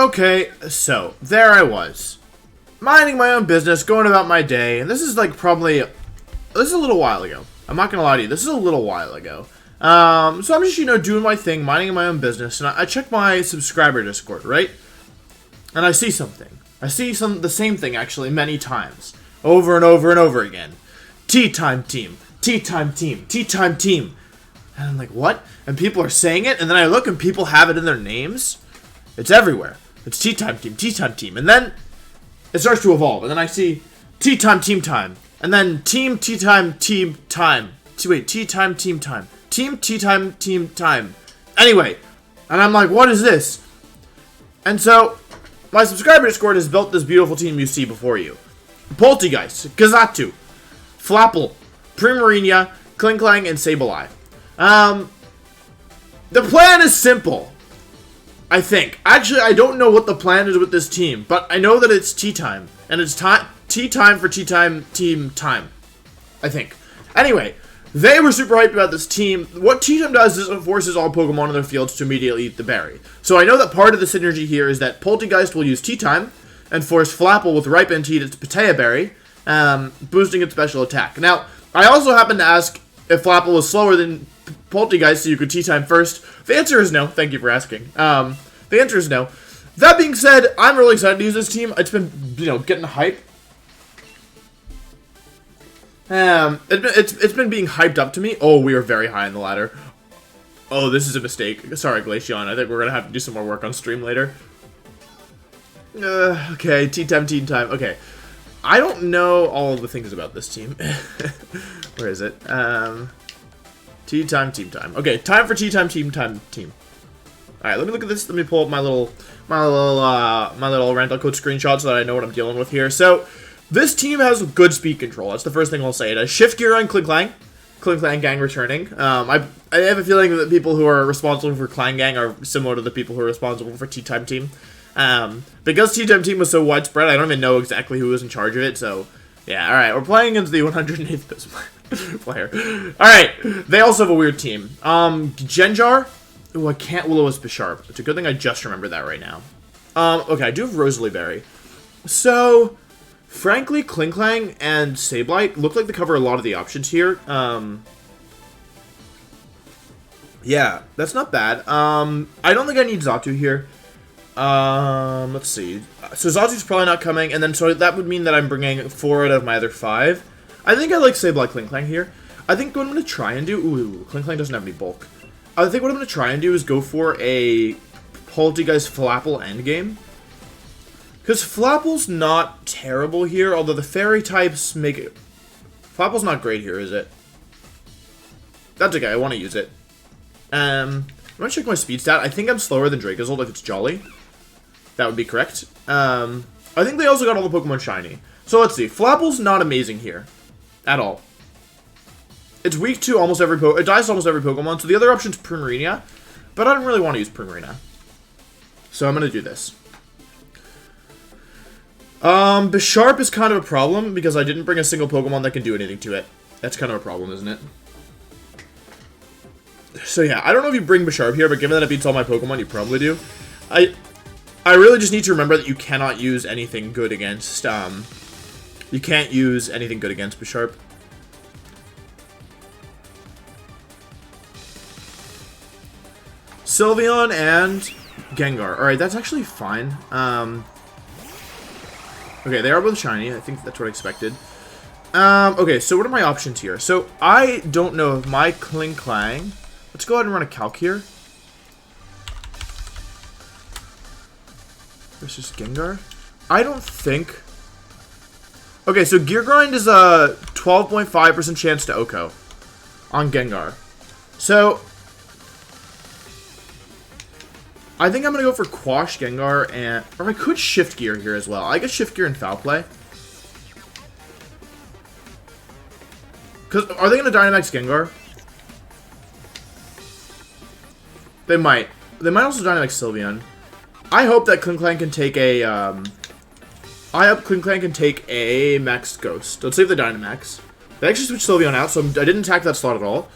Okay, so there I was, minding my own business, going about my day, and this is like this is a little while ago. I'm not gonna lie to you, this is a little while ago. So I'm just, doing my thing, minding my own business, and I check my subscriber Discord, right? And I see something. I see the same thing, actually, many times. Over and over and over again. Teatime Team. Teatime Team. Teatime Team. And I'm like, what? And people are saying it, and then I look and people have it in their names. It's everywhere. It's Teatime Team. Teatime Team. And then it starts to evolve, and then I see Teatime Team Time. And then Teatime Team Time. Wait, Teatime Team Time. Teatime Team Time. Anyway, and I'm like, what is this? And so, my subscriber Discord has built this beautiful team you see before you. Polteageist, Gazatu, Flapple, Primarina, Klinklang, and Sableye. The plan is simple, I think. Actually, I don't know what the plan is with this team, but I know that it's tea time, and it's tea time for Teatime Team Time, I think. Anyway, they were super hyped about this team. What Teatime does is it forces all Pokemon in their fields to immediately eat the berry. So I know that part of the synergy here is that Polteageist will use Teatime and force Flapple with Ripen to eat its Patea Berry, boosting its special attack. Now, I also happened to ask if Flapple was slower than Polteageist so you could Teatime first. The answer is no. Thank you for asking. The answer is no. That being said, I'm really excited to use this team. It's been, getting hype. It's been being hyped up to me. Oh, we are very high on the ladder. Oh, this is a mistake. Sorry, Glaceon. I think we're gonna have to do some more work on stream later. Okay, Teatime Team Time. Okay, I don't know all of the things about this team. Where is it? Teatime Team Time. Okay, time for Teatime Team Time team. All right, let me look at this. Let me pull up my little rental code screenshot so that I know what I'm dealing with here. So. This team has good speed control. That's the first thing I'll say. It has Shift Gear on Klinklang. Klinklang Gang returning. I have a feeling that the people who are responsible for Klang Gang are similar to the people who are responsible for Teatime Team. Because Teatime Team was so widespread, I don't even know exactly who was in charge of it. So, yeah. All right, we're playing against the 108th best player. All right, they also have a weird team. Genjar. Oh, I can't Will-O-Wisp Bisharp. It's a good thing I just remembered that right now. Okay, I do have Rosalie Berry. So. Frankly, Klinklang and Sableye look like they cover a lot of the options here. Yeah, that's not bad. I don't think I need Xatu here. Let's see. So Xatu's probably not coming, and then so that would mean that I'm bringing 4 out of my other 5. I think I like Sableye Klinklang here. I think what I'm going to try and do... Ooh, Klinklang doesn't have any bulk. I think what I'm going to try and do is go for a Polteageist Flapple endgame. Because Flapple's not terrible here, although the fairy types make it... Flapple's not great here, is it? That's okay, I want to use it. I'm going to check my speed stat. I think I'm slower than Dracozolt if it's Jolly. That would be correct. I think they also got all the Pokemon shiny. So let's see. Flapple's not amazing here. At all. It's weak to almost every Pokemon. It dies to almost every Pokemon, so the other option's Primarina. But I don't really want to use Primarina. So I'm going to do this. Bisharp is kind of a problem because I didn't bring a single Pokemon that can do anything to it. That's kind of a problem, isn't it? So yeah, I don't know if you bring Bisharp here, but given that it beats all my Pokemon, you probably do. I really just need to remember that you cannot use anything good against, you can't use anything good against Bisharp. Sylveon and Gengar. Alright, that's actually fine. Okay, they are both shiny. I think that's what I expected. Okay, so what are my options here? So, I don't know if my Klinklang... Let's go ahead and run a calc here. Versus Gengar. I don't think... Okay, so Gear Grind is a 12.5% chance to OHKO on Gengar. So... I think I'm going to go for Quash Gengar, and... Or I could Shift Gear here as well. I could Shift Gear and Foul Play. Because, are they going to Dynamax Gengar? They might. They might also Dynamax Sylveon. I hope that Klinklang can take a, I hope Klinklang can take a Max Ghost. Let's save the Dynamax. They actually switched Sylveon out, so I didn't attack that slot at all.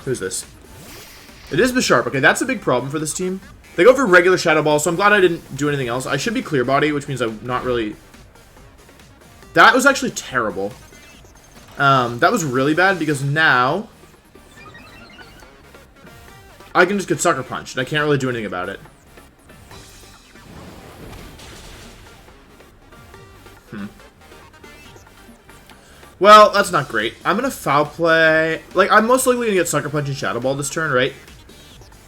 Who's this? It is Bisharp. Okay, that's a big problem for this team. They go for regular Shadow Ball, so I'm glad I didn't do anything else. I should be Clear Body, which means I'm not really... That was actually terrible. That was really bad because now I can just get Sucker Punched, and I can't really do anything about it. Well, that's not great. I'm going to Foul Play. Like, I'm most likely going to get Sucker Punch and Shadow Ball this turn, right?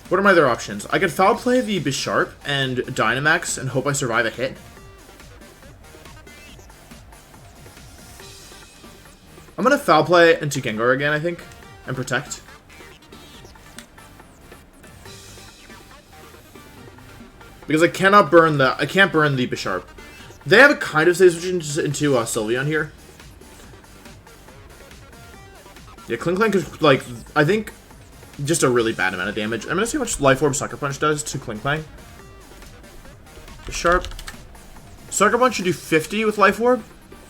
What are my other options? I could Foul Play the Bisharp and Dynamax and hope I survive a hit. I'm going to Foul Play into Gengar again, I think, and Protect. Because I can't burn the Bisharp. They have a kind of safe switch into Sylveon here. Yeah, Klinklang is, like, I think, just a really bad amount of damage. I'm going to see how much Life Orb Sucker Punch does to Klinklang. Sharp. Sucker Punch should do 50 with Life Orb.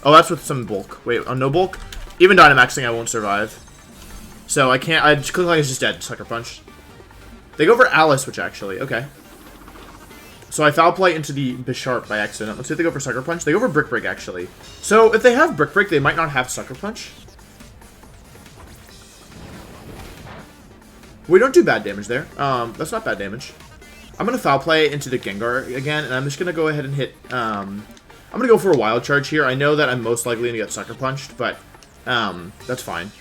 Oh, that's with some bulk. Wait, on no bulk? Even Dynamaxing, I won't survive. So I can't, Klinklang is just dead. Sucker Punch. They go for Alice, which actually, okay. So I Foul Play into the Bisharp by accident. Let's see if they go for Sucker Punch. They go for Brick Break, actually. So if they have Brick Break, they might not have Sucker Punch. We don't do bad damage there. That's not bad damage. I'm going to Foul Play into the Gengar again, and I'm just going to go ahead and hit... I'm going to go for a Wild Charge here. I know that I'm most likely going to get Sucker Punched, but that's fine.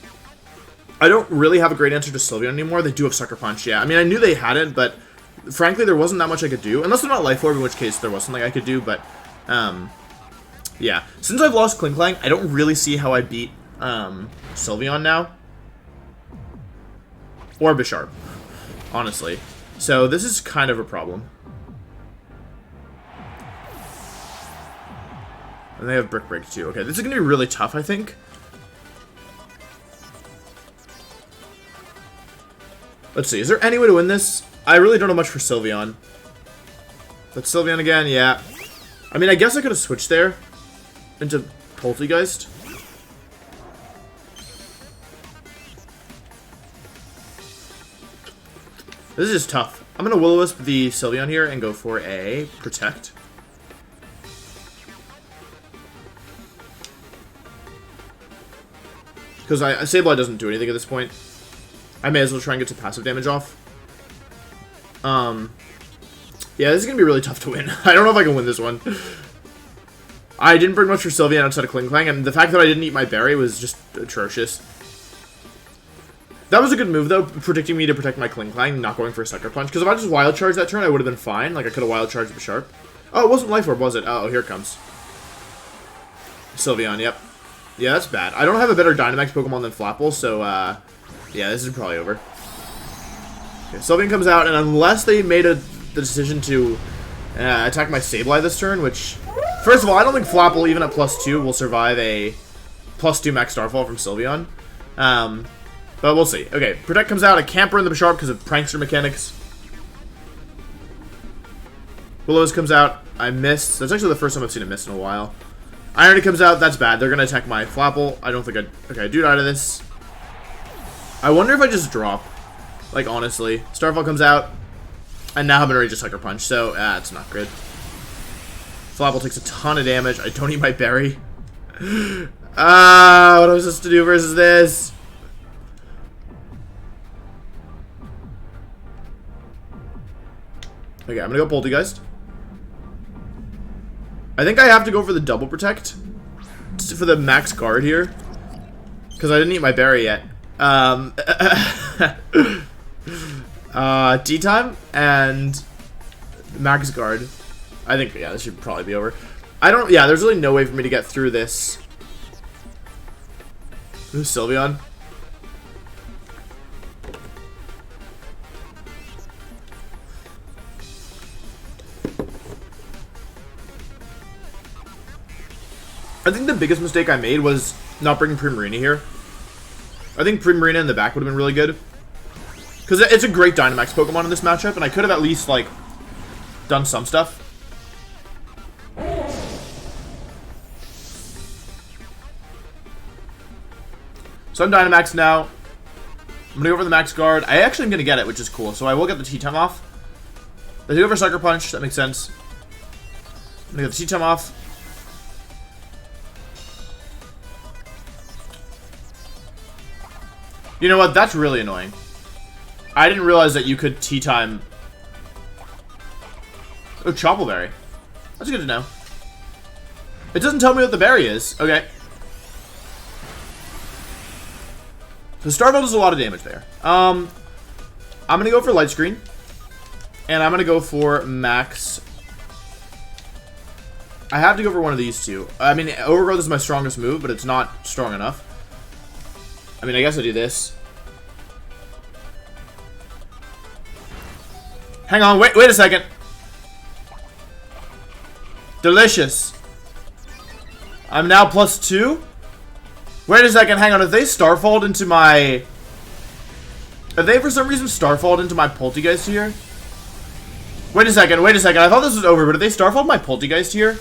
I don't really have a great answer to Sylveon anymore. They do have Sucker Punch, yeah. I mean, I knew they had it, but frankly, there wasn't that much I could do. Unless they're not Life Orb, in which case there was something I could do, but yeah. Since I've lost Klinklang, I don't really see how I beat Sylveon now. Or Bisharp, honestly. So this is kind of a problem. And they have Brick Break too. Okay, this is going to be really tough, I think. Let's see, is there any way to win this? I really don't know much for Sylveon. But Sylveon again, yeah. I mean, I guess I could have switched there into Polteageist. This is just tough. I'm going to Will-O-Wisp the Sylveon here and go for a Protect. Because Sableye doesn't do anything at this point. I may as well try and get some passive damage off. Yeah, this is going to be really tough to win. I don't know if I can win this one. I didn't bring much for Sylveon outside of Klinklang, and the fact that I didn't eat my berry was just atrocious. That was a good move, though, predicting me to protect my Klinklang, not going for a Sucker Punch. Because if I just Wild Charged that turn, I would have been fine. Like, I could have Wild Charged Bisharp. Oh, it wasn't Life Orb, was it? Oh, here it comes. Sylveon, yep. Yeah, that's bad. I don't have a better Dynamax Pokemon than Flapple, so, yeah, this is probably over. Okay, Sylveon comes out, and unless they made the decision to attack my Sableye this turn, which... First of all, I don't think Flapple, even at +2, will survive a +2 Max Starfall from Sylveon. But we'll see. Okay, Protect comes out. I can't burn the Bisharp because of Prankster mechanics. Will-O-Wisp comes out. I missed. That's actually the first time I've seen it miss in a while. Irony comes out. That's bad. They're going to attack my Flapple. I don't think I'd... Okay, I do die to this. I wonder if I just drop. Like, honestly. Starfall comes out. And now I'm going to rage a Sucker Punch. So, it's not good. Flapple takes a ton of damage. I don't eat my berry. What am I supposed to do versus this? Okay, I'm gonna go Polteageist. I think I have to go for the double protect for the max guard here, because I didn't eat my berry yet. D-time and max guard. I think, yeah, this should probably be over. Yeah, there's really no way for me to get through this. Who's Sylveon? I think the biggest mistake I made was not bringing Primarina here. I think Primarina in the back would have been really good. Because it's a great Dynamax Pokemon in this matchup, and I could have at least, like, done some stuff. So I'm Dynamax now. I'm going to go for the Max Guard. I actually am going to get it, which is cool. So I will get the Teatime off. Let's go for Sucker Punch. That makes sense. I'm gonna get the Teatime off. You know what? That's really annoying. I didn't realize that you could Teatime. Oh, Choppleberry. That's good to know. It doesn't tell me what the berry is. Okay. So Starfall does a lot of damage there. I'm gonna go for Light Screen. And I'm gonna go for Max. I have to go for one of these two. I mean, Overgrowth is my strongest move, but it's not strong enough. I mean, I guess I do this. Hang on, wait a second. Delicious. I'm now +2. Wait a second, hang on. If they Starfalled into my... If they for some reason Starfalled into my Polteageist here? Wait a second. I thought this was over, but if they Starfalled my Polteageist here,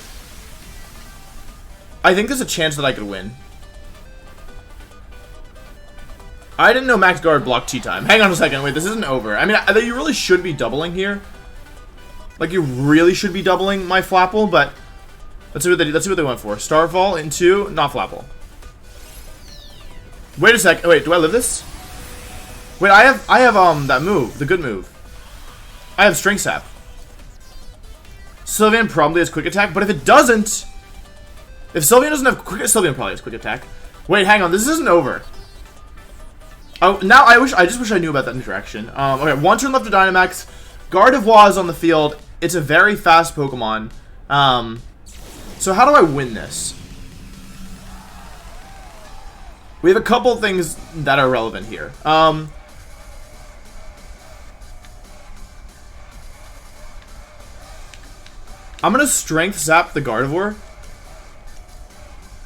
I think there's a chance that I could win. I didn't know Max Guard blocked Teatime. Hang on a second. Wait, this isn't over. I mean, you really should be doubling here. Like, you really should be doubling my Flapple, but let's see what they do. Let's see what they went for. Starfall into not Flapple. Wait a sec. Wait, do I live this? Wait, I have that move, the good move. I have Strength Sap. Sylveon probably has Quick Attack, but if it doesn't, if Sylveon doesn't have Quick, Sylveon probably has Quick Attack. Wait, hang on, this isn't over. Oh, now I just wish I knew about that interaction. Okay, 1 turn left to Dynamax. Gardevoir is on the field. It's a very fast Pokemon. So how do I win this? We have a couple things that are relevant here. I'm gonna Strength Zap the Gardevoir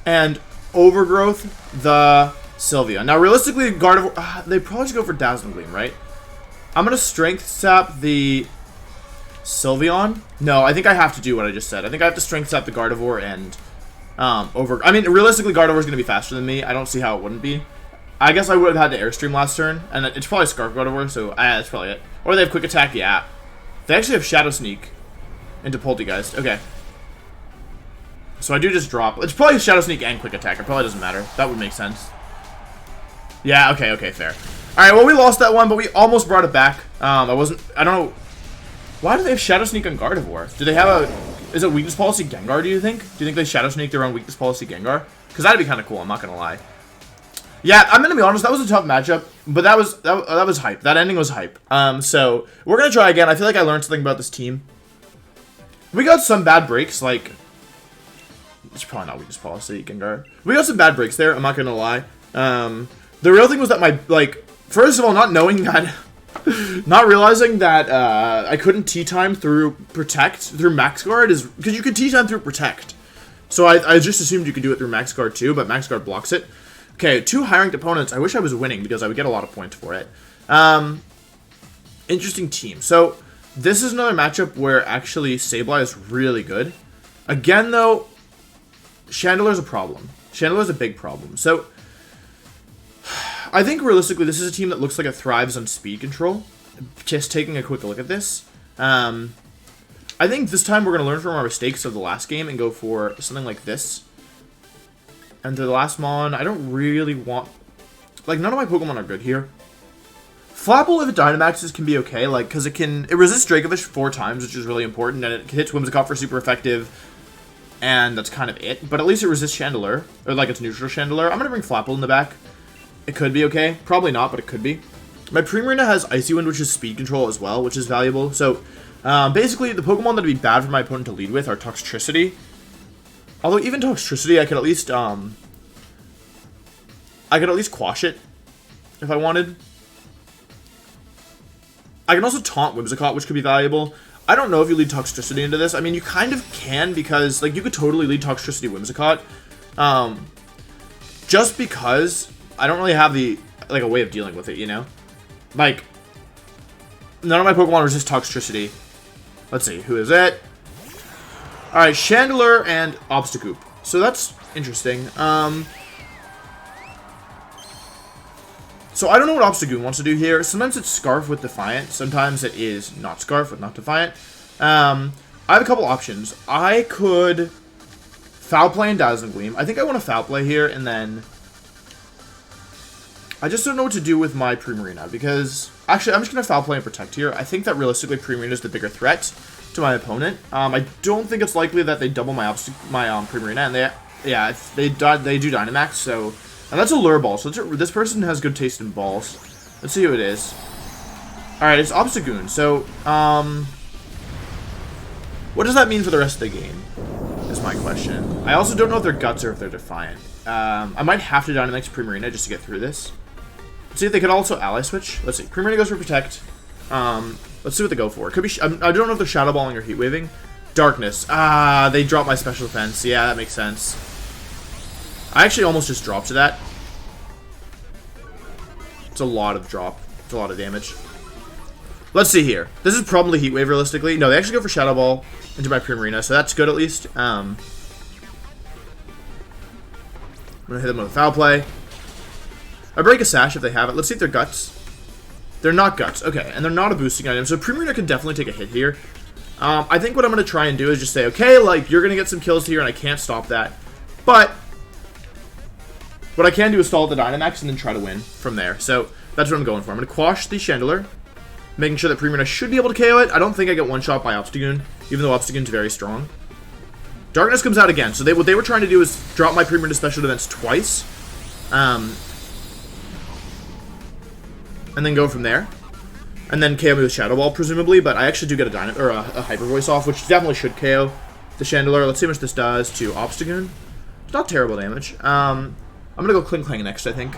and Overgrowth the Sylveon. Now, realistically, Gardevoir, they probably should go for Dazzling Gleam, right? I'm gonna Strength Sap the Sylveon. No, I think I have to do what I just said. I think I have to Strength Sap the Gardevoir and I mean, realistically, Gardevoir's gonna be faster than me. I don't see how it wouldn't be. I guess I would have had to Airstream last turn, and it's probably Scarf Gardevoir, so that's probably it. Or they have Quick Attack, yeah. They actually have Shadow Sneak into Polteageist. Okay. So I do just drop. It's probably Shadow Sneak and Quick Attack. It probably doesn't matter. That would make sense. Yeah, okay, fair. Alright, well, we lost that one, but we almost brought it back. I don't know. Why do they have Shadow Sneak on Gardevoir? Do they have a... Is it Weakness Policy Gengar, do you think? Do you think they Shadow Sneak their own Weakness Policy Gengar? Because that'd be kind of cool, I'm not going to lie. Yeah, I'm going to be honest, that was a tough matchup, but that was hype. That ending was hype. So, we're going to try again. I feel like I learned something about this team. We got some bad breaks, like... It's probably not Weakness Policy Gengar. We got some bad breaks there, I'm not going to lie. The real thing was that my, like... First of all, not knowing that... Not realizing that I couldn't Teatime through Protect, through Max Guard, is because you could Teatime through Protect. So I just assumed you could do it through Max Guard too, but Max Guard blocks it. Okay, 2 high-ranked opponents. I wish I was winning because I would get a lot of points for it. Interesting team. So this is another matchup where actually Sableye is really good. Again, though, Chandeler's a problem. Chandeler's a big problem. So I think realistically, this is a team that looks like it thrives on speed control. Just taking a quick look at this. I think this time we're going to learn from our mistakes of the last game and go for something like this. And the last Mon, I don't really want... Like, none of my Pokemon are good here. Flapple, if it Dynamaxes, can be okay, like, because it resists Dracovish 4 times, which is really important, and it hits Whimsicott for super effective, and that's kind of it. But at least it resists Chandelure, or like it's neutral Chandelure. I'm going to bring Flapple in the back. It could be okay. Probably not, but it could be. My Primarina has Icy Wind, which is speed control as well, which is valuable. So, basically, the Pokemon that would be bad for my opponent to lead with are Toxtricity. Although, even Toxtricity, I could at least quash it, if I wanted. I can also taunt Whimsicott, which could be valuable. I don't know if you lead Toxtricity into this. I mean, you kind of can, because, like, you could totally lead Toxtricity Whimsicott. Just because... I don't really have a way of dealing with it, you know? Like, none of my Pokemon resist Toxtricity. Let's see, who is it? Alright, Chandelure and Obstagoop. So that's interesting. So So I don't know what Obstagoon wants to do here. Sometimes it's Scarf with Defiant. Sometimes it is not Scarf with not Defiant. I have a couple options. I could Foul Play and Dazzling Gleam. I think I want to Foul Play here, and then I just don't know what to do with my Primarina, because actually I'm just going to Foul Play and Protect here. I think that realistically Primarina is the bigger threat to my opponent. I don't think it's likely that they double my Primarina, and they do Dynamax, so, and that's a Lure Ball, so this person has good taste in balls. Let's see who it is. Alright, it's Obstagoon, so, what does that mean for the rest of the game, is my question. I also don't know if they're Guts or if they're Defiant. I might have to Dynamax Primarina just to get through this. Let's see if they could also Ally Switch. Let's see, Primarina goes for Protect. Let's see what they go for. It could be, I don't know if they're Shadow Balling or Heat Waving. Darkness. Ah, they dropped my Special Defense. Yeah, that makes sense. I actually almost just dropped to that. It's a lot of drop. It's a lot of damage. Let's see here. This is probably Heat Wave realistically. No, they actually go for Shadow Ball into my Primarina, so that's good at least. I'm gonna hit them with a Foul Play. I break a Sash if they have it. Let's see if they're Guts. They're not Guts. Okay, and they're not a boosting item, so Primarina can definitely take a hit here. I think what I'm going to try and do is just say, okay, like, you're going to get some kills here, and I can't stop that. But what I can do is stall at the Dynamax and then try to win from there. So that's what I'm going for. I'm going to Quash the Chandelure, making sure that Primarina should be able to KO it. I don't think I get one-shot by Obstagoon, even though Obstagoon's very strong. Darkness comes out again. So what they were trying to do is drop my Primarina special defense twice. And then go from there. And then KO me with Shadow Ball, presumably, but I actually do get a Hyper Voice off, which definitely should KO the Chandelure. Let's see how much this does to Obstagoon. It's not terrible damage. I'm gonna go Kling Klang next, I think.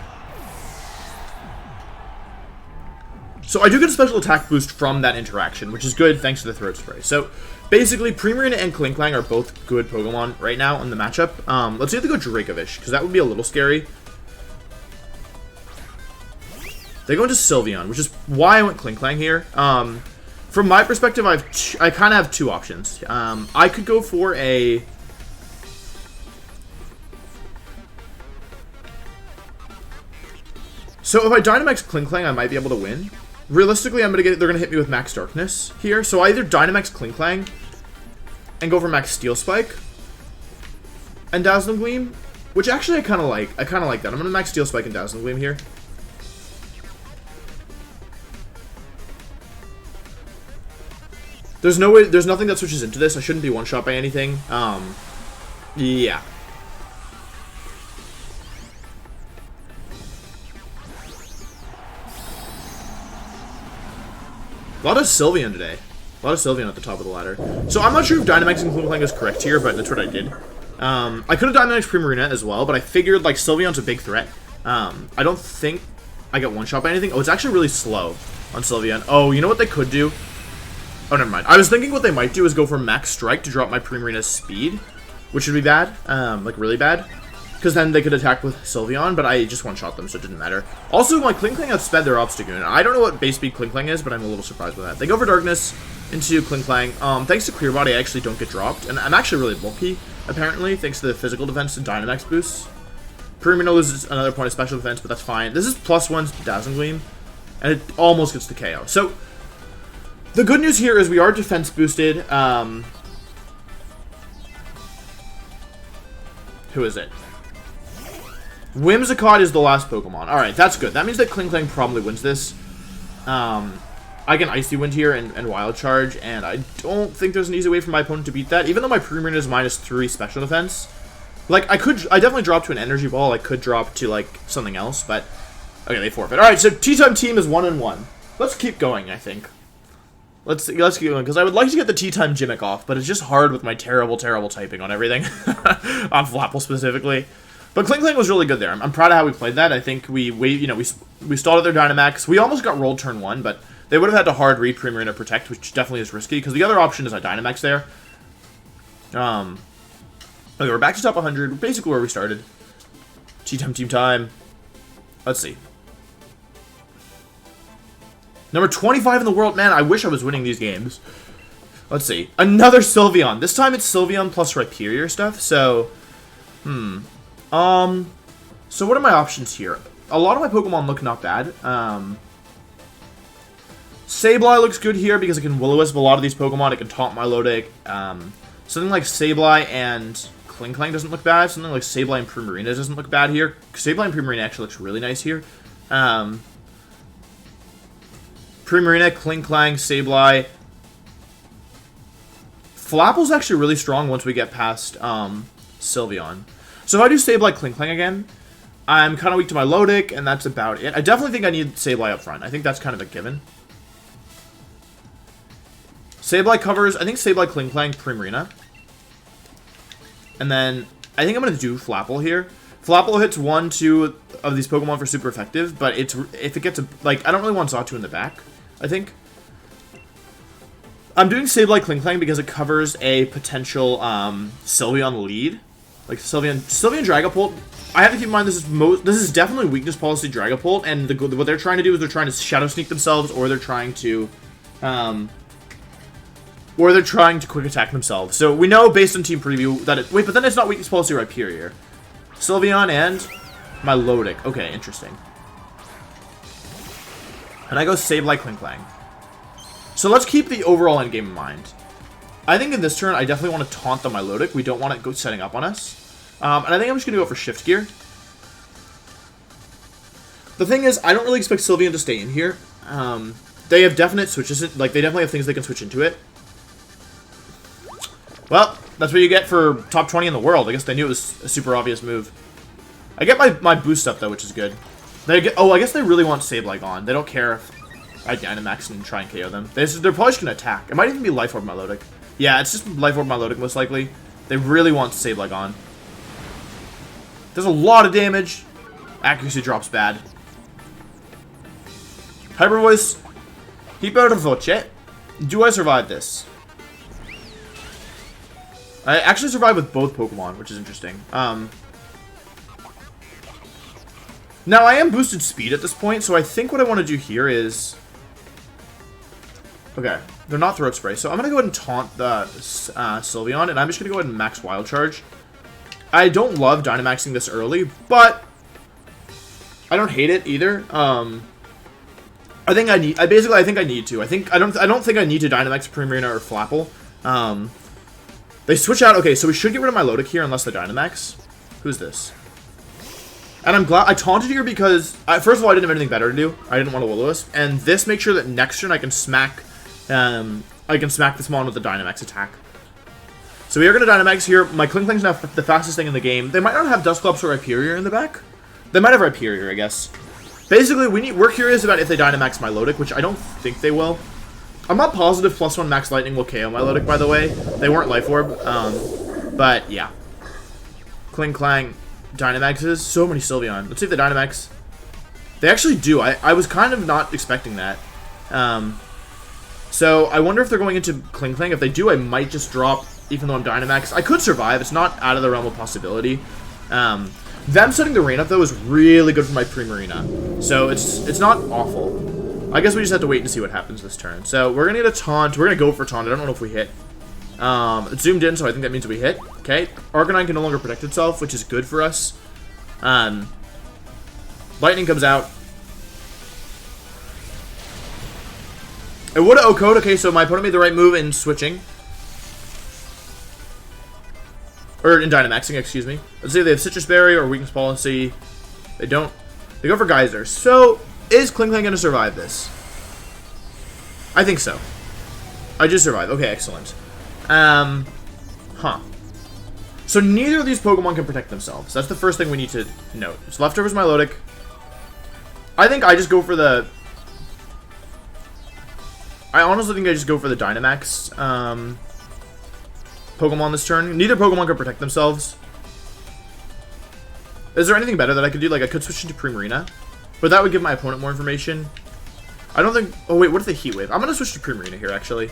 So I do get a special attack boost from that interaction, which is good thanks to the Throat Spray. So basically, Primarina and Kling Klang are both good Pokemon right now in the matchup. Let's see if they go Dracovish, because that would be a little scary. They go into Sylveon, which is why I went Kling Klang here. From my perspective, I kind of have two options. I could go for a... So if I Dynamax Kling Klang, I might be able to win. Realistically, they're gonna hit me with Max Darkness here. So I either Dynamax Kling Klang and go for Max Steel Spike and Dazzling Gleam, which actually I kind of like. I kind of like that. I'm gonna Max Steel Spike and Dazzling Gleam here. There's no way, there's nothing that switches into this. I shouldn't be one-shot by anything. Yeah. A lot of Sylveon today. A lot of Sylveon at the top of the ladder. So I'm not sure if Dynamaxing Kling Klang is correct here, but that's what I did. I could have Dynamaxed Primarina as well, but I figured, like, Sylveon's a big threat. I don't think I get one-shot by anything. Oh, it's actually really slow on Sylveon. Oh, you know what they could do? Oh, never mind. I was thinking what they might do is go for Max Strike to drop my Primarina's speed, which would be bad, like really bad, because then they could attack with Sylveon, but I just one-shot them, so it didn't matter. Also, my Kling Klang outsped their Obstagoon. I don't know what base speed Kling Klang is, but I'm a little surprised with that. They go for Darkness into Kling Klang. Thanks to Clear Body, I actually don't get dropped, and I'm actually really bulky, apparently, thanks to the physical defense and Dynamax boosts. Primarina loses another point of special defense, but that's fine. This is +1 Dazzling Gleam, and it almost gets the KO. So the good news here is we are defense boosted. Who is it? Whimsicott is the last Pokemon. Alright, that's good. That means that Kling Klang probably wins this. I can Icy Wind here and Wild Charge, and I don't think there's an easy way for my opponent to beat that, even though my Primarina is -3 special defense. Like, I definitely drop to an Energy Ball. I could drop to, like, something else, but... Okay, they forfeit. Alright, so Teatime Team is 1-1. Let's keep going, I think. Let's keep going, because I would like to get the Teatime Gimmick off, but it's just hard with my terrible typing on everything. On Flapple specifically. But Kling Klang was really good there. I'm proud of how we played that. I think we stalled at their Dynamax. We almost got rolled turn 1, but they would have had to hard read Primarina Protect, which definitely is risky, because the other option is a Dynamax there. Okay, we're back to top 100, basically where we started. Team time. Let's see. Number 25 in the world. Man, I wish I was winning these games. Let's see. Another Sylveon. This time it's Sylveon plus Rhyperior stuff, so... So what are my options here? a lot of my Pokemon look not bad. Sableye looks good here because it can Will-O-Wisp a lot of these Pokemon. It can taunt Milotic. Something like Sableye and Klinklang doesn't look bad. Something like Sableye and Primarina doesn't look bad here. Sableye and Primarina actually looks really nice here. Primarina, Klinklang, Sableye. Flapple's actually really strong once we get past Sylveon. So if I do Sableye, Klinklang again, I'm kind of weak to Milotic, and that's about it. I definitely think I need Sableye up front. I think that's kind of a given. Sableye covers, I think Sableye, Klinklang, Primarina. And then, I think I'm going to do Flapple here. Flapple hits 1, 2 of these Pokemon for super effective, but if it gets a, like, I don't really want Xatu in the back, I think. I'm doing Sableye, Klinklang because it covers a potential Sylveon lead. Like Sylveon Dragapult. I have to keep in mind this is definitely weakness policy Dragapult, and what they're trying to do is they're trying to Shadow Sneak themselves, or they're trying to quick attack themselves. So we know based on team preview that wait, but then it's not weakness policy Rhyperior. Sylveon and Milotic. Okay, interesting. And I go Sableye, Klinklang. So let's keep the overall endgame in mind. I think in this turn, I definitely want to taunt the Milotic. We don't want it setting up on us. And I think I'm just going to go for Shift Gear. The thing is, I don't really expect Sylveon to stay in here. They have definite switches. Like, they definitely have things they can switch into it. Well, that's what you get for top 20 in the world. I guess they knew it was a super obvious move. I get my boost up, though, which is good. I guess they really want Sableye gone. They don't care if I Dynamax and try and KO them. They're probably just going to attack. It might even be Life Orb Milotic. Yeah, it's just Life Orb Milotic, most likely. They really want Sableye gone. Does a lot of damage. Accuracy drops bad. Hyper Voice. Hyper Voce. Do I survive this? I actually survived with both Pokemon, which is interesting. Now, I am boosted speed at this point, so I think what I want to do here is... Okay, they're not Throat Spray, so I'm going to go ahead and taunt the Sylveon, and I'm just going to go ahead and max Wild Charge. I don't love Dynamaxing this early, but I don't hate it either. I think I need... I think I need to. I don't think I need to Dynamax Primarina or Flapple. They switch out... Okay, so we should get rid of Milotic here unless they Dynamax. Who's this? And I'm glad I taunted here because, first of all, I didn't have anything better to do. I didn't want to Will-O-Wisp. And this makes sure that next turn I can smack this Mon with the Dynamax attack. So we are going to Dynamax here. My Klinkling's now the fastest thing in the game. They might not have Dusclops or Rhyperior in the back. They might have Rhyperior, I guess. Basically, we're curious about if they Dynamax Milotic, which I don't think they will. I'm not positive +1 Max Lightning will KO Milotic, by the way. They weren't Life Orb. But, yeah. Klinklang Dynamaxes. So many Sylveon. Let's see if they Dynamax. They actually do. I was kind of not expecting that. So, I wonder if they're going into Klinklang. If they do, I might just drop, even though I'm Dynamax. I could survive. It's not out of the realm of possibility. Them setting the rain up, though, is really good for my Primarina. So, it's not awful. I guess we just have to wait and see what happens this turn. So, we're going to get a Taunt. We're going to go for Taunt. I don't know if we hit. It's zoomed in, so I think that means we hit. Okay. Arcanine can no longer protect itself, which is good for us. Lightning comes out. It would have O-Code. Okay, so my opponent made the right move in switching. Or in Dynamaxing, excuse me. Let's say they have Citrus Berry or Weakness Policy. They don't. They go for Geyser. So, is Klinklang going to survive this? I think so. I just survived. Okay, excellent. So neither of these Pokemon can protect themselves. That's the first thing we need to note. So leftovers Milotic. I think I just go for the... I honestly think I just go for the Dynamax Pokemon this turn. Neither Pokemon can protect themselves. Is there anything better that I could do? Like, I could switch into Primarina. But that would give my opponent more information. I don't think... Oh, wait, what if they Heat Wave? I'm going to switch to Primarina here, actually.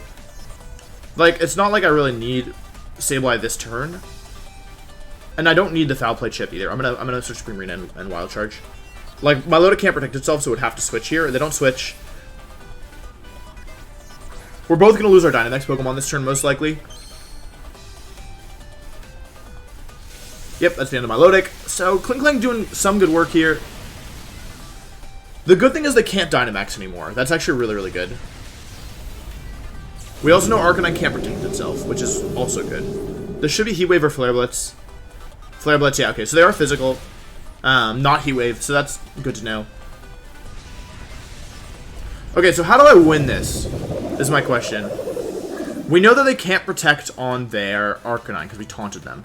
Like, it's not like I really need Sableye this turn. And I don't need the Foul Play chip either. I'm gonna switch to Primarina and Wild Charge. Like, Milotic can't protect itself, so it would have to switch here. They don't switch. We're both going to lose our Dynamax Pokemon this turn, most likely. Yep, that's the end of Milotic. So, Klinklang doing some good work here. The good thing is they can't Dynamax anymore. That's actually really, really good. We also know Arcanine can't protect itself, which is also good. There should be Heat Wave or Flare Blitz. Flare Blitz, yeah, okay. So they are physical, not Heat Wave, so that's good to know. Okay, so how do I win this? Is my question. We know that they can't protect on their Arcanine because we taunted them.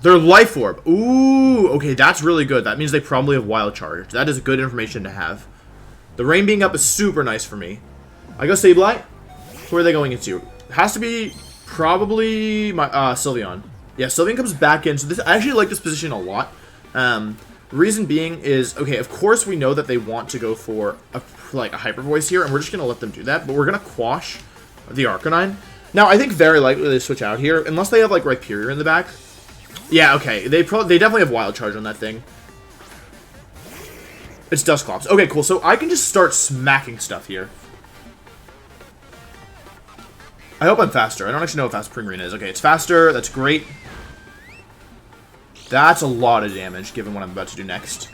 Their Life Orb. Ooh, okay, that's really good. That means they probably have Wild Charge. That is good information to have. The Rain being up is super nice for me. I go Sableye. Who are they going into? Has to be probably my Sylveon. Yeah, Sylveon comes back in. So this, I actually like this position a lot. Reason being is, okay, of course we know that they want to go for a Hyper Voice here, and we're just going to let them do that. But we're going to quash the Arcanine. Now, I think very likely they switch out here, unless they have like Rhyperior in the back. Yeah, okay, they definitely have Wild Charge on that thing. It's Dusclops. Okay, cool. So I can just start smacking stuff here. I hope I'm faster. I don't actually know how fast Primarina is. Okay, it's faster. That's great. That's a lot of damage, given what I'm about to do next.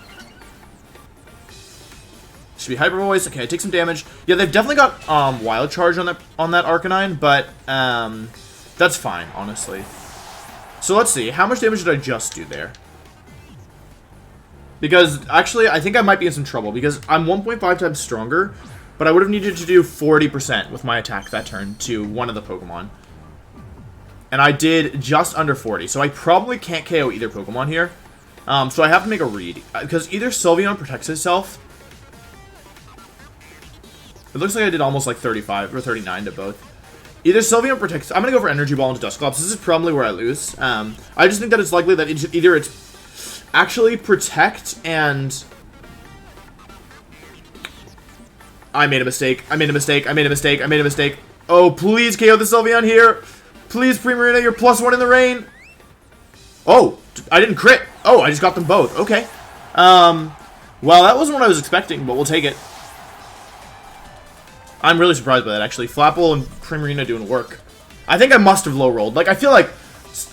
Should be Hyper Voice. Okay, I take some damage. Yeah, they've definitely got Wild Charge on that Arcanine, but that's fine, honestly. So let's see. How much damage did I just do there? Because, actually, I think I might be in some trouble, because I'm 1.5 times stronger, but I would have needed to do 40% with my attack that turn to one of the Pokemon. And I did just under 40, so I probably can't KO either Pokemon here. So I have to make a read, because either Sylveon protects itself. It looks like I did almost like 35 or 39 to both. Either Sylveon protects... I'm going to go for Energy Ball into Dusclops. This is probably where I lose. I just think that it's likely that either it's actually protect and... I made a mistake. I made a mistake. I made a mistake. I made a mistake. Oh, please KO the Sylveon here. Please, Primarina, you're +1 in the rain. Oh, I didn't crit. Oh, I just got them both. Okay. Well, that wasn't what I was expecting, but we'll take it. I'm really surprised by that, actually. Flapple and Primarina doing work. I think I must have low-rolled. Like, I feel like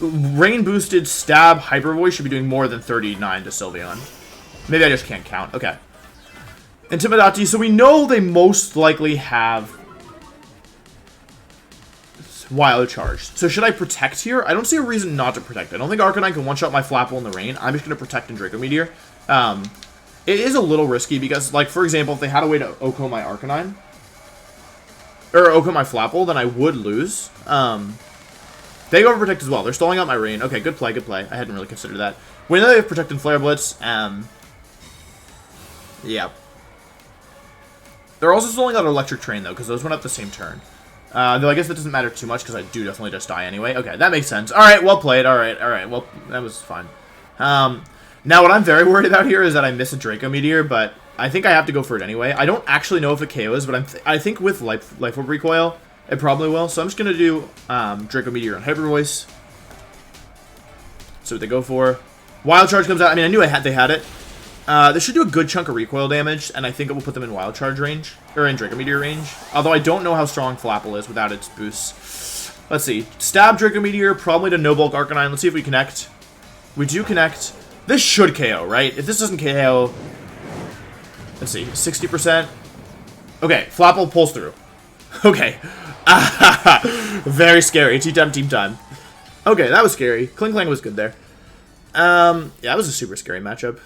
rain-boosted Stab Hyper Voice should be doing more than 39 to Sylveon. Maybe I just can't count. Okay. Intimidati. So we know they most likely have Wild Charge. So should I protect here? I don't see a reason not to protect. I don't think Arcanine can one-shot my Flapple in the rain. I'm just going to protect and Draco Meteor. It is a little risky because, like, for example, if they had a way to OHKO my Arcanine, or OHKO my Flapple, then I would lose. They go for Protect as well. They're stalling out my rain. Okay, good play, good play. I hadn't really considered that. We know they have Protect and Flare Blitz. Yeah. They're also stalling out Electric Train, though, because those went up the same turn. Though I guess that doesn't matter too much, because I do definitely just die anyway. Okay, that makes sense. Alright, well played. Alright. Well, that was fine. Now, what I'm very worried about here is that I miss a Draco Meteor, but I think I have to go for it anyway. I don't actually know if it KOs, but I think with Life Orb Recoil, it probably will. So I'm just going to do Draco Meteor and Hyper Voice. So what they go for. Wild Charge comes out. I mean, I knew they had it. This should do a good chunk of recoil damage, and I think it will put them in Wild Charge range, or in Draco Meteor range. Although I don't know how strong Flapple is without its boosts. Let's see. Stab Draco Meteor, probably to No Bulk Arcanine. Let's see if we connect. We do connect. This should KO, right? If this doesn't KO... Let's see. 60%. Okay, Flapple pulls through. Okay. Very scary. Teatime Team time. Okay, that was scary. Kling Klang was good there. Yeah, that was a super scary matchup.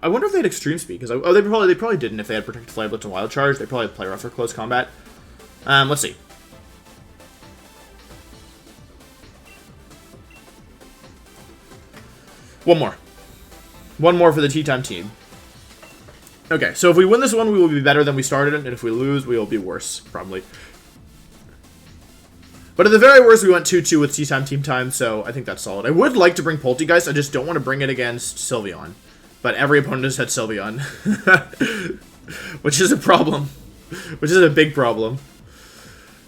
I wonder if they had Extreme Speed, because they probably didn't if they had Protected Flare Blitz and Wild Charge. They probably had Play Rough for close combat. Let's see. One more. One more for the Teatime Team. Okay, so if we win this one, we will be better than we started, and if we lose, we will be worse, probably. But at the very worst, we went 2-2 with Teatime Team time, so I think that's solid. I would like to bring Polteageist, I just don't want to bring it against Sylveon. But every opponent has had Sylveon. Which is a problem. Which is a big problem.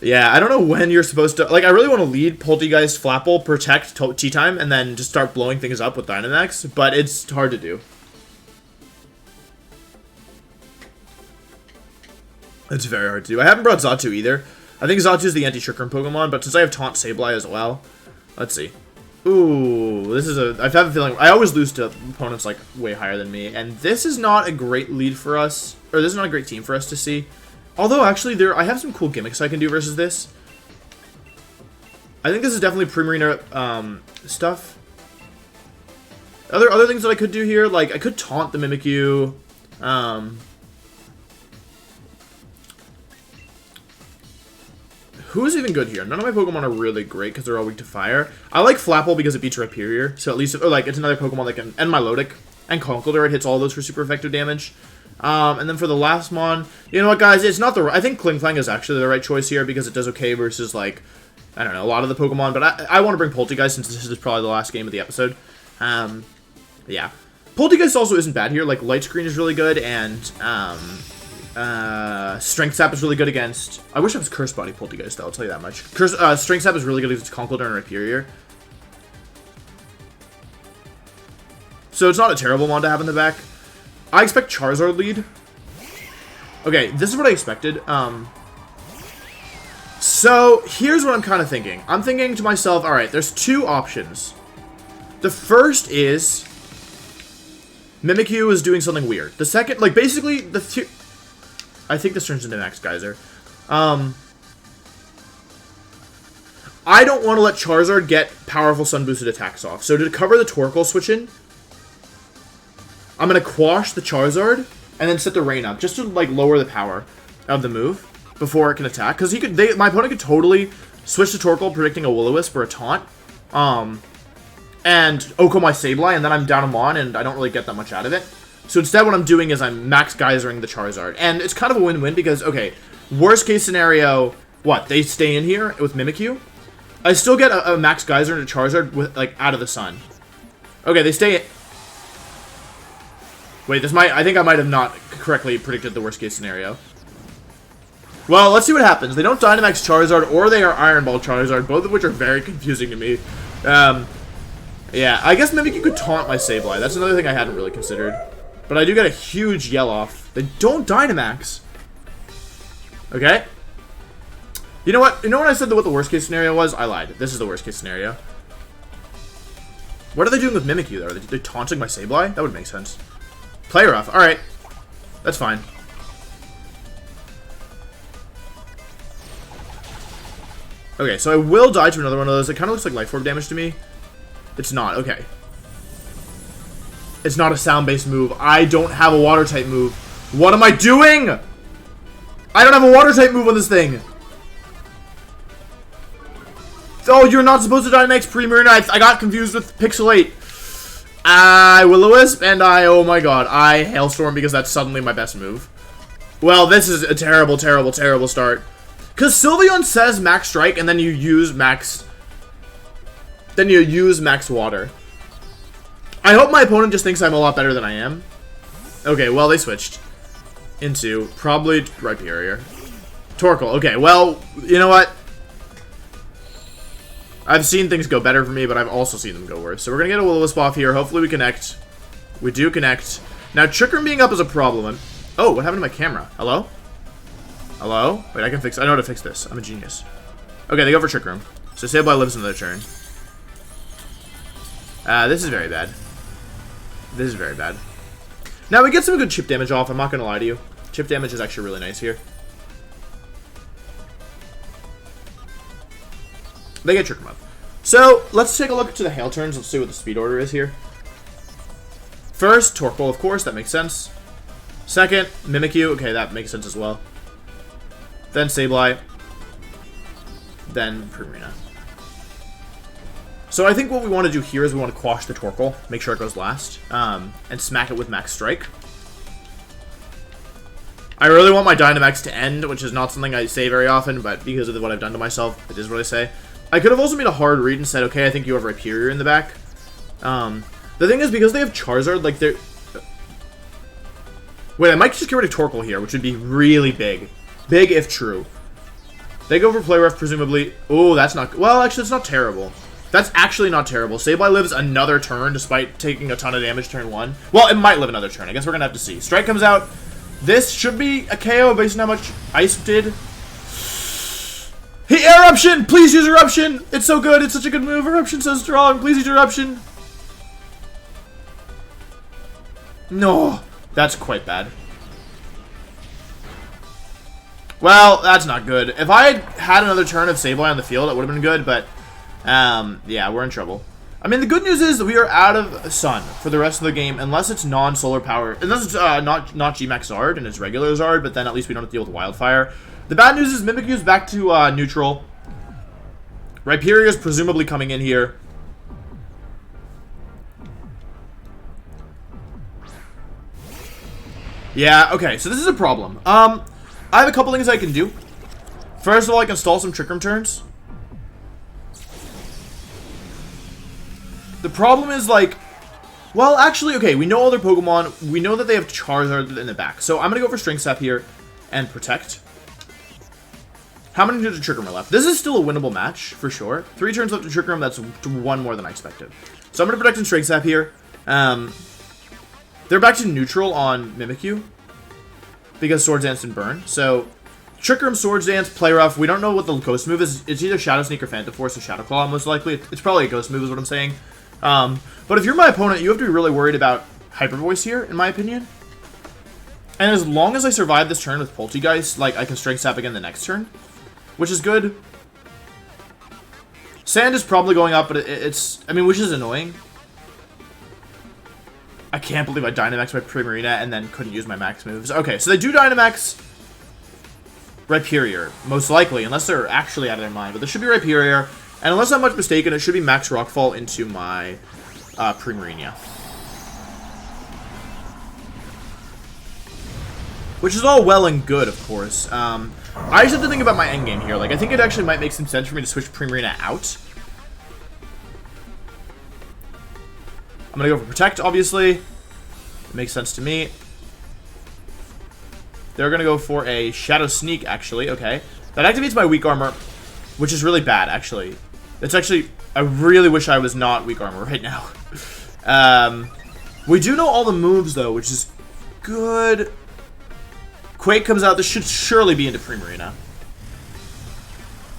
Yeah, I don't know when you're supposed to... Like, I really want to lead Polteageist, Flapple, protect Teatime, and then just start blowing things up with Dynamax, but it's hard to do. It's very hard to do. I haven't brought Xatu either. I think Xatu is the anti-Trick Room Pokemon, but since I have Taunt Sableye as well... Let's see. Ooh, this is I have a feeling I always lose to opponents like way higher than me, and this is not a great lead for us, or this is not a great team for us to see. Although actually, I have some cool gimmicks I can do versus this. I think this is definitely pre-marina stuff. Other things that I could do here, like I could taunt the Mimikyu. Who's even good here? None of my Pokemon are really great because they're all weak to fire. I like Flapple because it beats Rhyperior, so at least, or like, it's another Pokemon that can, and Milotic, and Conkeldurr, it hits all those for super effective damage. And then for the last mon, you know what, guys, it's not I think Klingflang is actually the right choice here because it does okay versus, like, I don't know, a lot of the Pokemon, but I want to bring Polteageist since this is probably the last game of the episode. Yeah. Polteageist also isn't bad here, like, Light Screen is really good, and, Strength Sap is really good against... I wish I was Curse Body Polteageist, though, I'll tell you that much. Strength Sap is really good against Conkeldurr and Rhyperior. So it's not a terrible mon to have in the back. I expect Charizard lead. Okay, this is what I expected. So, here's what I'm kind of thinking. I'm thinking to myself, alright, there's two options. The first is... Mimikyu is doing something weird. The second, like, basically, I think this turns into Max Geyser. I don't want to let Charizard get powerful sun-boosted attacks off. So to cover the Torkoal switch-in, I'm going to quash the Charizard and then set the Rain up, just to, like, lower the power of the move before it can attack. Because my opponent could totally switch to Torkoal, predicting a Will-O-Wisp or a Taunt, and Oko my Sableye, and then I'm down a Mon, and I don't really get that much out of it. So instead what I'm doing is I'm Max Geysering the Charizard. And it's kind of a win-win because, okay, worst case scenario, what? They stay in here with Mimikyu? I still get a Max Geyser into Charizard with, like, out of the sun. Okay, they stay in... Wait, I think I might have not correctly predicted the worst case scenario. Well, let's see what happens. They don't Dynamax Charizard, or they are Iron Ball Charizard, both of which are very confusing to me. Yeah, I guess Mimikyu could taunt my Sableye. That's another thing I hadn't really considered. But I do get a huge yell off. They don't Dynamax. Okay. You know what? You know when I said what the worst case scenario was? I lied. This is the worst case scenario. What are they doing with Mimikyu, though? Are they taunting my Sableye? That would make sense. Play rough. Alright. That's fine. Okay, so I will die to another one of those. It kind of looks like Life Orb damage to me. It's not. Okay. It's not a sound-based move. I don't have a water-type move. What am I doing? I don't have a water-type move on this thing. Oh, you're not supposed to Dynamax Pre-Marina. I got confused with Pixel 8. I Will-O-Wisp, and oh my god, I Hailstorm because that's suddenly my best move. Well, this is a terrible, terrible, terrible start. Because Sylveon says Max Strike, and then you use Max... Then you use Max Water. I hope my opponent just thinks I'm a lot better than I am. Okay, well, they switched into probably Rhyperior. Torkoal. Okay, well, you know what? I've seen things go better for me, but I've also seen them go worse. So we're going to get a Will-O-Wisp off here. Hopefully we connect. We do connect. Now, Trick Room being up is a problem. Oh, what happened to my camera? Hello? Hello? Wait, I can fix... I know how to fix this. I'm a genius. Okay, they go for Trick Room. So Sableye lives another turn. This is very bad. This is very bad. Now, we get some good chip damage off. I'm not going to lie to you. Chip damage is actually really nice here. They get Trick Room up. So, let's take a look to the Hail turns. Let's see what the speed order is here. First, Torkoal, of course. That makes sense. Second, Mimikyu. Okay, that makes sense as well. Then Sableye. Then Primarina. So I think what we want to do here is we want to quash the Torkoal, make sure it goes last, and smack it with Max Strike. I really want my Dynamax to end, which is not something I say very often, but because of what I've done to myself, it is what I say. I could have also made a hard read and said, okay, I think you have Rhyperior in the back. The thing is, because they have Charizard, like, they're... Wait, I might just get rid of Torkoal here, which would be really big. Big if true. They go for Play Rough, presumably. Oh, that's not... Well, actually, it's not terrible. That's actually not terrible. Sableye lives another turn, despite taking a ton of damage turn 1. Well, it might live another turn. I guess we're going to have to see. Strike comes out. This should be a KO based on how much Ice did. Hey, Eruption! Please use Eruption! It's so good. It's such a good move. Eruption's so strong. Please use Eruption. No. That's quite bad. Well, that's not good. If I had another turn of Sableye on the field, it would have been good, but yeah, we're in trouble. I mean, the good news is that we are out of Sun for the rest of the game, unless it's non-solar power, unless it's not G-Max Zard and it's regular Zard, but then at least we don't have to deal with Wildfire. The bad news is Mimikyu's back to neutral. Rhyperior's presumably coming in here. Yeah, okay, so this is a problem. I have a couple things I can do. First of all, I can stall some Trick Room turns. The problem is, like, well, actually, okay, we know all their Pokemon. We know that they have Charizard in the back. So I'm going to go for String Step here and Protect. How many turns of Trick Room are left? This is still a winnable match, for sure. 3 turns left to Trick Room, that's 1 more than I expected. So I'm going to Protect and String Step here. They're back to neutral on Mimikyu because Swords Dance and Burn. So Trick Room, Swords Dance, Play Rough. We don't know what the Ghost move is. It's either Shadow Sneak or Phantom Force or Shadow Claw, most likely. It's probably a Ghost move is what I'm saying. But if you're my opponent, you have to be really worried about Hyper Voice here, in my opinion. And as long as I survive this turn with Polteageist, like, I can Strength Sap again the next turn, which is good. Sand is probably going up, but it's, I mean, which is annoying. I can't believe I Dynamaxed my Primarina and then couldn't use my max moves. Okay, so they do Dynamax Rhyperior, most likely, unless they're actually out of their mind. But there should be Rhyperior, and unless I'm much mistaken, it should be Max Rockfall into my Primarina. Which is all well and good, of course. I just have to think about my endgame here. Like, I think it actually might make some sense for me to switch Primarina out. I'm going to go for Protect, obviously. It makes sense to me. They're going to go for a Shadow Sneak, actually. Okay. That activates my Weak Armor, which is really bad, actually. It's actually... I really wish I was not Weak Armor right now. We do know all the moves, though, which is good. Quake comes out. This should surely be into Primarina.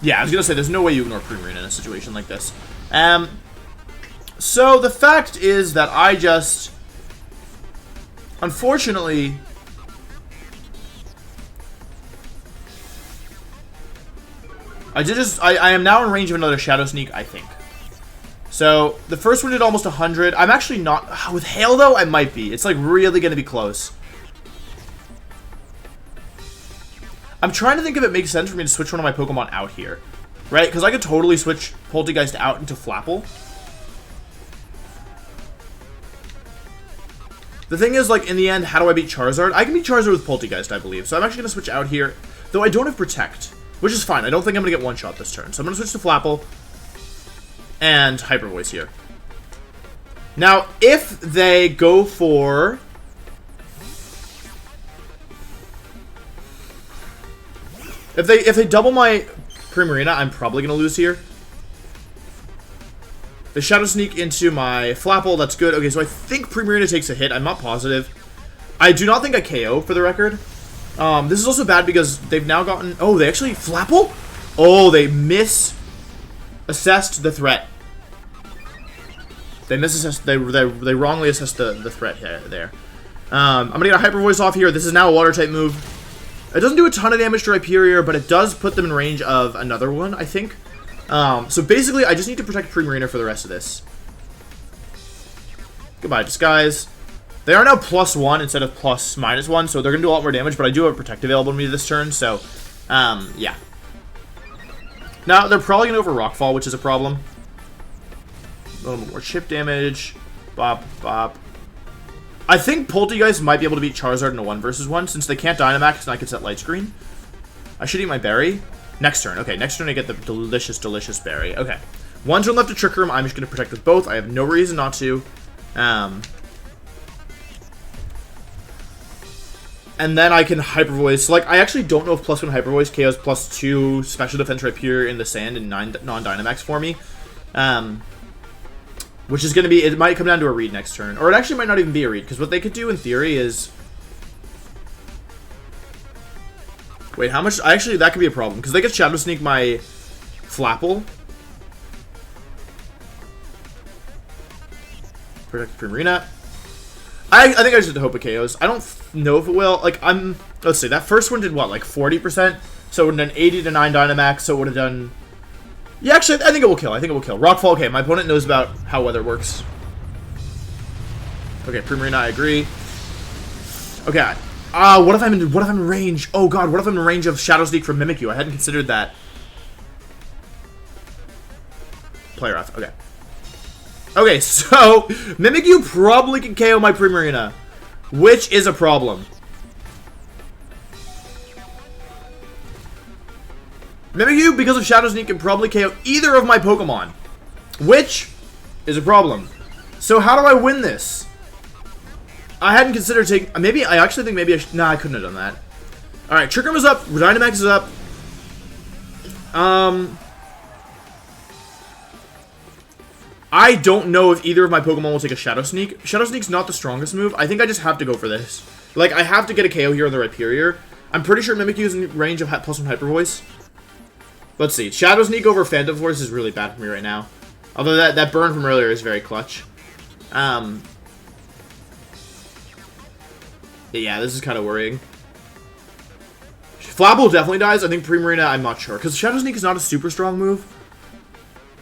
Yeah, I was going to say, there's no way you ignore Primarina in a situation like this. So, the fact is that I just, unfortunately, I am now in range of another Shadow Sneak, I think. So, the first one did almost 100. I'm actually not, with Hail, though, I might be. It's, like, really going to be close. I'm trying to think if it makes sense for me to switch one of my Pokemon out here, right? Because I could totally switch Polteageist out into Flapple. The thing is, like, in the end, how do I beat Charizard? I can beat Charizard with Polteageist, I believe. So I'm actually going to switch out here. Though I don't have Protect, which is fine. I don't think I'm going to get one-shot this turn. So I'm going to switch to Flapple and Hyper Voice here. Now, if they go for... If they double my Primarina, I'm probably going to lose here. The Shadow Sneak into my Flapple, that's good. Okay, so I think Primarina takes a hit. I'm not positive. I do not think I KO, for the record. This is also bad because they've now gotten... Oh, they actually... Flapple? Oh, they misassessed the threat. They misassessed... They wrongly assessed the threat there. I'm going to get a Hyper Voice off here. This is now a Water-type move. It doesn't do a ton of damage to Rhyperior, but it does put them in range of another one, I think. So basically, I just need to protect Primarina for the rest of this. Goodbye, Disguise. They are now +1 instead of +-1, so they're going to do a lot more damage, but I do have Protect available to me this turn, so, yeah. Now, they're probably going to go for Rockfall, which is a problem. A little bit more chip damage. Bop, bop. I think Polteageist might be able to beat Charizard in a 1 versus 1, since they can't Dynamax and I can set Light Screen. I should eat my berry. Next turn. Okay, next turn I get the delicious, delicious berry. Okay. 1 turn left to Trick Room. I'm just going to protect with both. I have no reason not to. And then I can Hyper Voice. Like, I actually don't know if +1 Hyper Voice KOs +2 Special Defense Rhyperior in the Sand and 9 non-Dynamax for me. Which is going to be... It might come down to a read next turn. Or it actually might not even be a read, because what they could do in theory is... Wait, how much... Actually, that could be a problem, because they could Shadow Sneak my Flapple. Protect Primarina. I think I just hope it KOs. I don't know if it will. Like, let's see, that first one did what, like 40%? So it would have done 80 to 9 Dynamax, so it would have done... Yeah, actually, I think it will kill. I think it will kill. Rockfall, okay, my opponent knows about how weather works. Okay, Primarina, I agree. Okay, what if I'm in range? Oh god, what if I'm in range of Shadow Sneak from Mimikyu? I hadn't considered that. Player off, okay. Okay, so Mimikyu probably can KO my Primarina, which is a problem. Mimikyu, because of Shadow Sneak, can probably KO either of my Pokemon, which is a problem. So how do I win this? I hadn't considered taking... Maybe, I actually think maybe I should... Nah, I couldn't have done that. Alright, Trick Room is up. Dynamax is up. I don't know if either of my Pokemon will take a Shadow Sneak. Shadow Sneak's not the strongest move. I think I just have to go for this. Like, I have to get a KO here on the Rhyperior. I'm pretty sure Mimikyu is in range of +1 Hyper Voice. Let's see. Shadow Sneak over Phantom Force is really bad for me right now. Although that burn from earlier is very clutch. Yeah, this is kind of worrying. Flapple definitely dies. I think Primarina, I'm not sure. Because Shadow Sneak is not a super strong move.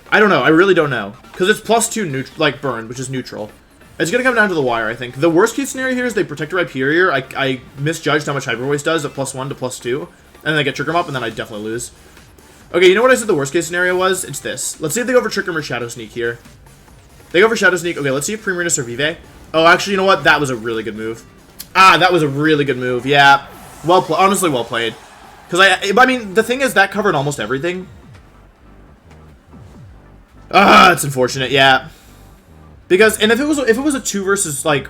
I don't know. I really don't know. Because it's +2 like burn, which is neutral. It's going to come down to the wire, I think. The worst case scenario here is they protect Rhyperior. I misjudged how much Hyper Voice does at +1 to +2. And then I get Trick Room up, and then I definitely lose. Okay, you know what I said the worst case scenario was? It's this. Let's see if they go for Trick Room or Shadow Sneak here. They go for Shadow Sneak. Okay, let's see if Primarina Survive. Oh, actually, you know what? That was a really good move. Ah, that was a really good move. Yeah. Honestly, well played. Because I mean, the thing is, that covered almost everything. Ah, it's unfortunate, yeah. Because, and if it was a 2 versus, like...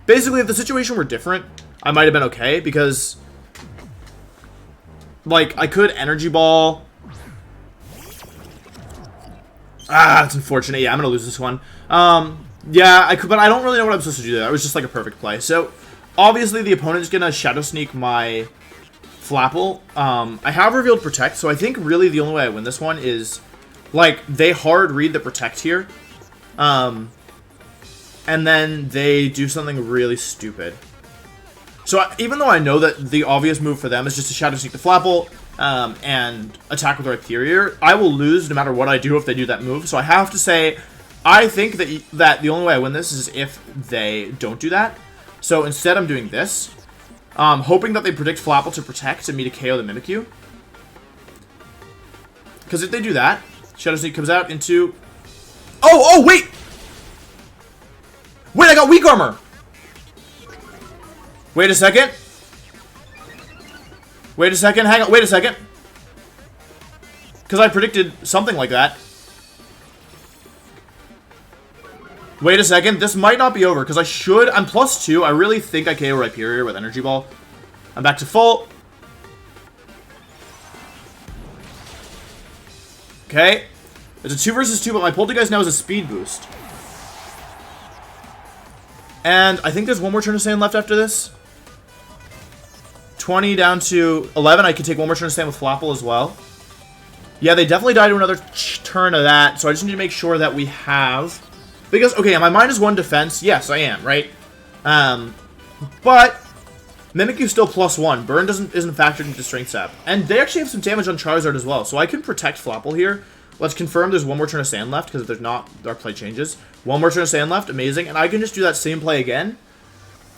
Basically, if the situation were different, I might have been okay, because... Like, I could Energy Ball. Ah, it's unfortunate. Yeah, I'm gonna lose this one. Yeah, I could, but I don't really know what I'm supposed to do there. That was just like a perfect play. So, obviously, the opponent is gonna Shadow Sneak my Flapple. I have revealed Protect, so I think really the only way I win this one is, like, they hard read the Protect here. And then they do something really stupid. So, even though I know that the obvious move for them is just to Shadow Sneak the Flapple, and attack with Rhyperior, I will lose no matter what I do if they do that move. So, I have to say, I think that the only way I win this is if they don't do that. So, instead I'm doing this. Hoping that they predict Flapple to Protect and me to KO the Mimikyu. Because if they do that, Shadow Sneak comes out into... Oh, wait! Wait, I got Weak Armor! Wait a second. Wait a second, hang on, wait a second. Because I predicted something like that. Wait a second, this might not be over, because I'm +2. I really think I KO Rhyperior with Energy Ball. I'm back to full. Okay. It's a 2 versus 2, but my Polteageist now has a speed boost. And I think there's one more turn of sand left after this. 20 down to 11. I could take one more turn of sand with Flapple as well. Yeah, they definitely died to another turn of that, so I just need to make sure that we have... Because, okay, am I -1 defense? Yes, I am, right? But Mimikyu's still +1. Burn isn't factored into Strength Sap. And they actually have some damage on Charizard as well, so I can protect Flapple here. Let's confirm there's one more turn of sand left, because if there's not, our play changes. One more turn of sand left, amazing. And I can just do that same play again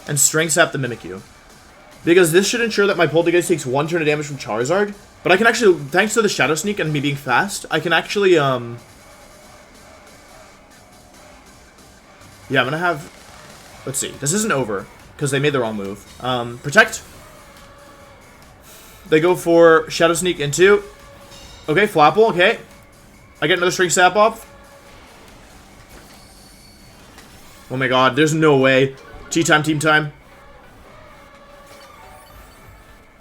and Strength Sap the Mimikyu. Because this should ensure that my Polteageist takes 1 turn of damage from Charizard. But I can actually, thanks to the Shadow Sneak and me being fast, I can actually, yeah, I'm gonna have... Let's see. This isn't over, because they made the wrong move. Protect. They go for Shadow Sneak into... Okay, Flapple, okay. I get another Strength Sap off. Oh my god, there's no way. Teatime Team time.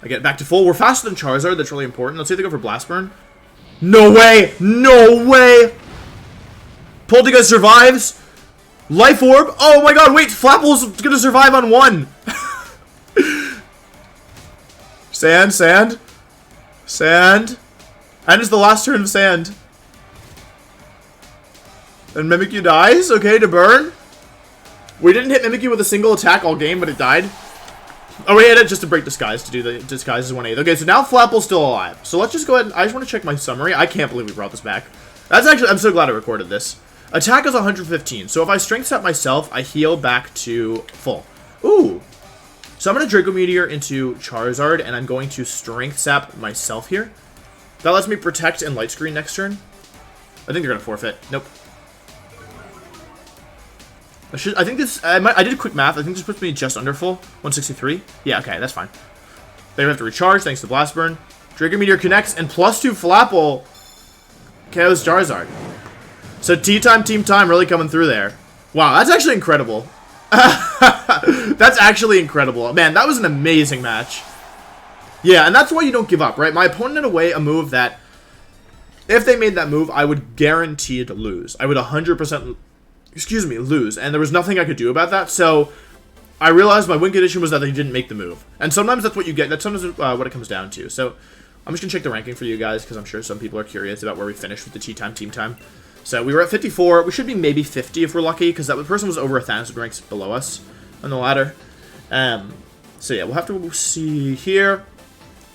I get back to full. We're faster than Charizard, that's really important. Let's see if they go for Blast Burn. No way! No way! Polteageist survives. Life Orb? Oh my god, wait! Flapple's gonna survive on 1! Sand. Sand. And it's the last turn of Sand. And Mimikyu dies. Okay, to burn. We didn't hit Mimikyu with a single attack all game, but it died. Oh, we hit it just to break Disguise, to do the Disguise as 1/8. Okay, so now Flapple's still alive. So let's just go ahead and... I just want to check my summary. I can't believe we brought this back. That's actually... I'm so glad I recorded this. Attack is 115. So if I Strength Sap myself, I heal back to full. Ooh. So I'm going to Draco Meteor into Charizard, and I'm going to Strength Sap myself here. That lets me Protect and Light Screen next turn. I think they're going to forfeit. Nope. I think this... I did quick math. I think this puts me just under full. 163. Yeah, okay, that's fine. They have to recharge thanks to Blast Burn. Draco Meteor connects, and +2 Flapple KOs Charizard. So Teatime Team Time really coming through there. Wow, that's actually incredible. That's actually incredible. Man, that was an amazing match. Yeah, and that's why you don't give up, right? My opponent had a move that, if they made that move, I would guaranteed lose. I would 100%, lose. And there was nothing I could do about that. So I realized my win condition was that they didn't make the move. And sometimes that's what you get. That's sometimes what it comes down to. So I'm just going to check the ranking for you guys, because I'm sure some people are curious about where we finished with the Teatime Team Time. So we were at 54. We should be maybe 50 if we're lucky, because that person was over 1,000 ranks below us on the ladder. So yeah, we'll have to see here.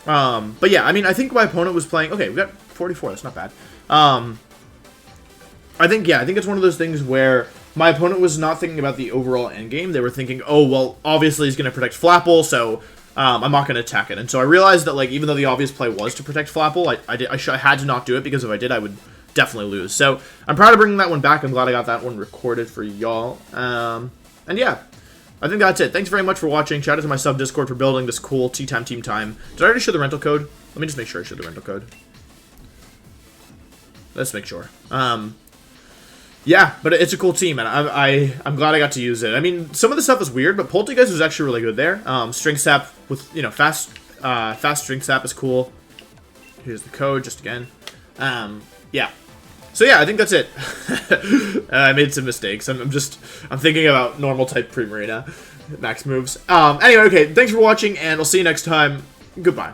But yeah, I mean, I think my opponent was playing... Okay, we got 44. That's not bad. I think it's one of those things where my opponent was not thinking about the overall endgame. They were thinking, oh, well, obviously he's going to protect Flapple, so I'm not going to attack it. And so I realized that, like, even though the obvious play was to protect Flapple, I had to not do it, because if I did, I would definitely lose. So I'm proud of bringing that one back. I'm glad I got that one recorded for y'all. And yeah, I think that's it. Thanks very much for watching. Shout out to my sub Discord for building this cool Teatime Team Time. Did I already show the rental code? Let me just make sure I showed the rental code. Let's make sure. Yeah, but it's a cool team, and I'm glad I got to use it. I mean, some of the stuff was weird, but Polteageist was actually really good there. String Sap with, fast String Sap is cool. Here's the code, just again. Yeah. So yeah, I think that's it. I made some mistakes. I'm thinking about normal type Primarina max moves. Anyway, okay, thanks for watching, and I'll see you next time. Goodbye.